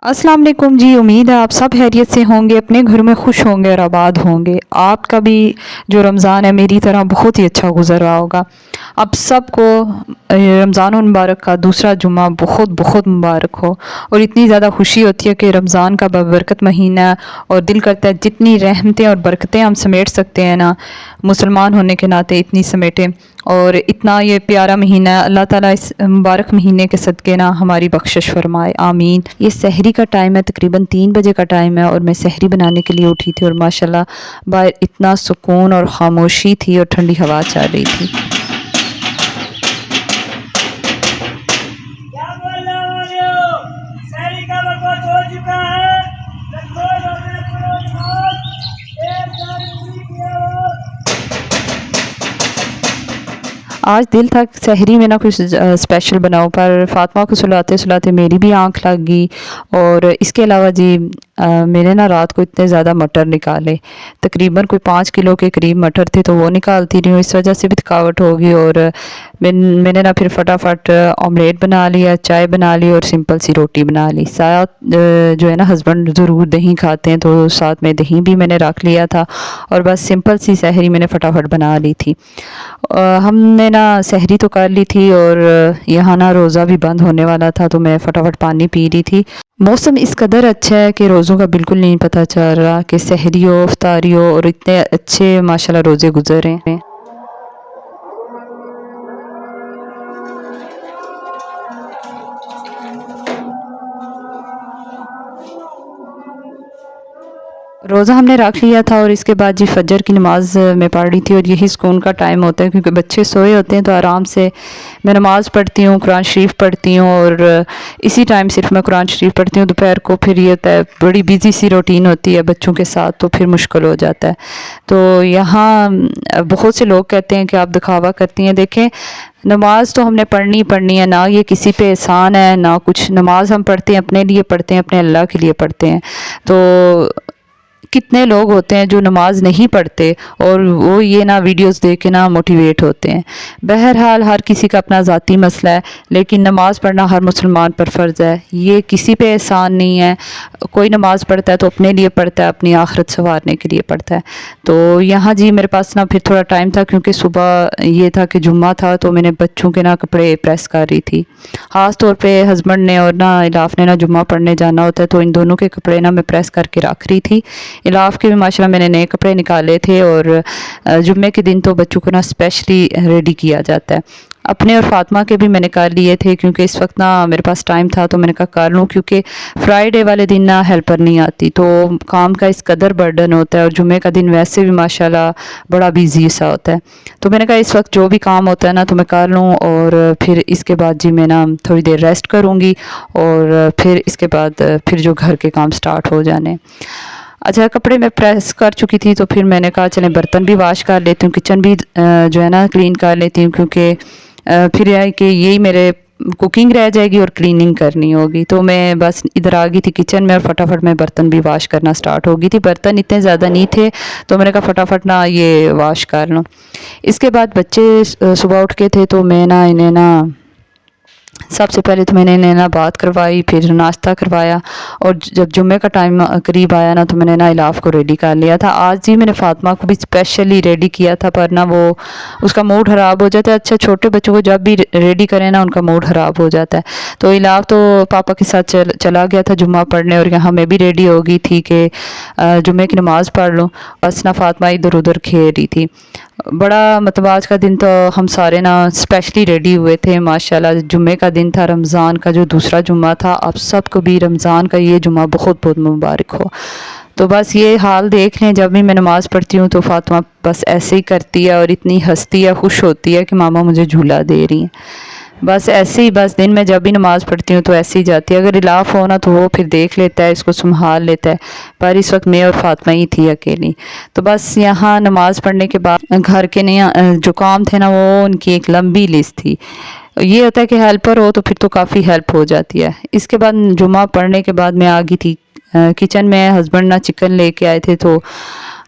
अस्सलाम वालेकुम जी। उम्मीद है आप सब खैरियत से होंगे, अपने घर में खुश होंगे और आबाद होंगे। आपका भी जो रमज़ान है मेरी तरह बहुत ही अच्छा गुजर रहा होगा। अब सबको रमज़ान मुबारक का दूसरा जुम्मा बहुत बहुत मुबारक हो। और इतनी ज़्यादा खुशी होती है कि रमज़ान का बरकत महीना है और दिल करता है जितनी रहमतें और बरकतें हम समेट सकते हैं ना, मुसलमान होने के नाते इतनी समेटें। और इतना ये प्यारा महीना है, अल्लाह ताला इस मुबारक महीने के सदक़े ना हमारी बख्शिश फरमाए, आमीन। ये सहरी का टाइम है, तकरीबन 3 बजे का टाइम है और मैं सहरी बनाने के लिए उठी थी और माशाल्लाह बाहर इतना सुकून और खामोशी थी और ठंडी हवा चल रही थी। क्या बोलने वाले हो? शहरी का वक्त हो चुका है। रखो रोजे करो नमाज, एक जान पूरी किया हो। आज दिल था कि सहरी में ना कुछ स्पेशल बनाऊं, पर फातिमा को सुलाते सुलाते मेरी भी आंख लग गई। और इसके अलावा जी मैंने ना रात को इतने ज़्यादा मटर निकाले, तकरीबन कोई 5 किलो के करीब मटर थे, तो वो निकालती रही हूँ। इस वजह से भी थकावट होगी। और मैंने ना फिर फटाफट ऑमलेट बना लिया, चाय बना ली और सिंपल सी रोटी बना ली। साथ जो है ना हस्बैंड ज़रूर दही खाते हैं, तो साथ में दही भी मैंने रख लिया था और बस सिंपल सी सहरी मैंने फटाफट बना ली थी। हमने ना सहरी तो कर ली थी और यहाँ ना रोज़ा भी बंद होने वाला था, तो मैं फटाफट पानी पी रही थी। मौसम इस कदर अच्छा है कि रोज़ों का बिल्कुल नहीं पता चल रहा कि सहरी हो, इफ्तारी हो, और इतने अच्छे माशाल्लाह रोज़े गुजरे हैं। रोज़ा हमने रख लिया था और इसके बाद जी फजर की नमाज़ मैं पढ़ रही थी। और यही सुकून का टाइम होता है, क्योंकि बच्चे सोए होते हैं तो आराम से मैं नमाज़ पढ़ती हूँ, कुरान शरीफ पढ़ती हूँ। और इसी टाइम सिर्फ मैं कुरान शरीफ पढ़ती हूँ। दोपहर को फिर ये होता है, बड़ी बिजी सी रूटीन होती है बच्चों के साथ, तो फिर मुश्किल हो जाता है। तो यहाँ बहुत से लोग कहते हैं कि आप दिखावा करती हैं। देखें, नमाज तो हमने पढ़नी पढ़नी है, ना ये किसी पे एहसान है ना कुछ। नमाज हम पढ़ते हैं अपने लिए, पढ़ते हैं अपने अल्लाह के लिए पढ़ते हैं। तो कितने लोग होते हैं जो नमाज नहीं पढ़ते और वो ये ना वीडियोस देख के ना मोटिवेट होते हैं। बहरहाल हर किसी का अपना ज़ाती मसला है, लेकिन नमाज़ पढ़ना हर मुसलमान पर फ़र्ज़ है। ये किसी पे एहसान नहीं है। कोई नमाज़ पढ़ता है तो अपने लिए पढ़ता है, अपनी आखिरत संवारने के लिए पढ़ता है। तो यहाँ जी मेरे पास ना फिर थोड़ा टाइम था, क्योंकि सुबह ये था कि जुम्मा था, तो मैंने बच्चों के ना कपड़े प्रेस कर रही थी। ख़ास तौर पे हस्बैंड ने और ना इलाफ ने ना जुम्मा पढ़ने जाना होता है, तो इन दोनों के कपड़े ना मैं प्रेस करके रख रही थी। इलाफ के भी माशाल्लाह मैंने नए कपड़े निकाले थे। और जुम्मे के दिन तो बच्चों को ना स्पेशली रेडी किया जाता है। अपने और फातिमा के भी मैंने कर लिए थे, क्योंकि इस वक्त ना मेरे पास टाइम था, तो मैंने कहा कर लूँ, क्योंकि फ्राइडे वाले दिन ना हेल्पर नहीं आती, तो काम का इस कदर बर्डन होता है। और जुम्मे का दिन वैसे भी माशाल्लाह बड़ा बिजी सा होता है। तो मैंने कहा इस वक्त जो भी काम होता है ना तो मैं कर लूँ, और फिर इसके बाद जी मैं ना थोड़ी देर रेस्ट करूँगी और फिर इसके बाद फिर जो घर के काम स्टार्ट हो जाने। अच्छा, कपड़े मैं प्रेस कर चुकी थी, तो फिर मैंने कहा चलें बर्तन भी वॉश कर लेती हूँ, किचन भी जो है ना क्लीन कर लेती हूँ, क्योंकि फिर यह है कि यही मेरे कुकिंग रह जाएगी और क्लीनिंग करनी होगी। तो मैं बस इधर आ गई थी किचन में और फटाफट मैं बर्तन भी वॉश करना स्टार्ट हो गई थी। बर्तन इतने ज़्यादा नहीं थे, तो मैंने कहा फटाफट ना ये वॉश कर लूँ। इसके बाद बच्चे सुबह उठ के थे, तो मैं ना इन्हें ना सबसे पहले तो मैंने इन्हें ना बात करवाई, फिर नाश्ता करवाया। और जब जुम्मे का टाइम करीब आया ना, तो मैंने ना इलाफ को रेडी कर लिया था। आज जी मैंने फातिमा को भी स्पेशली रेडी किया था, पर ना वो उसका मूड ख़राब हो जाता है। अच्छा, छोटे बच्चों को जब भी रेडी करें ना उनका मूड ख़राब हो जाता है। तो इलाफ तो पापा के साथ चला गया था जुम्मा पढ़ने, और यहाँ मैं भी रेडी हो गई थी कि जुम्मे की नमाज़ पढ़ लूँ। बस ना फातिमा इधर उधर खेल रही थी। बड़ा मतलब आज का दिन तो हम सारे ना स्पेशली रेडी हुए थे माशाल्लाह। जुम्मे का दिन था, रमज़ान का जो दूसरा जुम्मा था। आप सबको भी रमज़ान का ये जुम्मा बहुत बहुत मुबारक हो। तो बस ये हाल देख लें, जब भी मैं नमाज़ पढ़ती हूँ तो फातिमा बस ऐसे ही करती है और इतनी हंसती है, खुश होती है कि मामा मुझे झूला दे रही हैं। बस ऐसे ही, बस दिन में जब भी नमाज़ पढ़ती हूँ तो ऐसे ही जाती है। अगर इलाफ हो ना तो वो फिर देख लेता है, इसको संभाल लेता है, पर इस वक्त मैं और फातिमा ही थी अकेली। तो बस यहाँ नमाज़ पढ़ने के बाद घर के नए जो काम थे ना, वो उनकी एक लंबी लिस्ट थी। ये होता है कि हेल्पर हो तो फिर तो काफ़ी हेल्प हो जाती है। इसके बाद जुम्मा पढ़ने के बाद मैं आ गई थी किचन में। हस्बैंड ना चिकन लेके आए थे, तो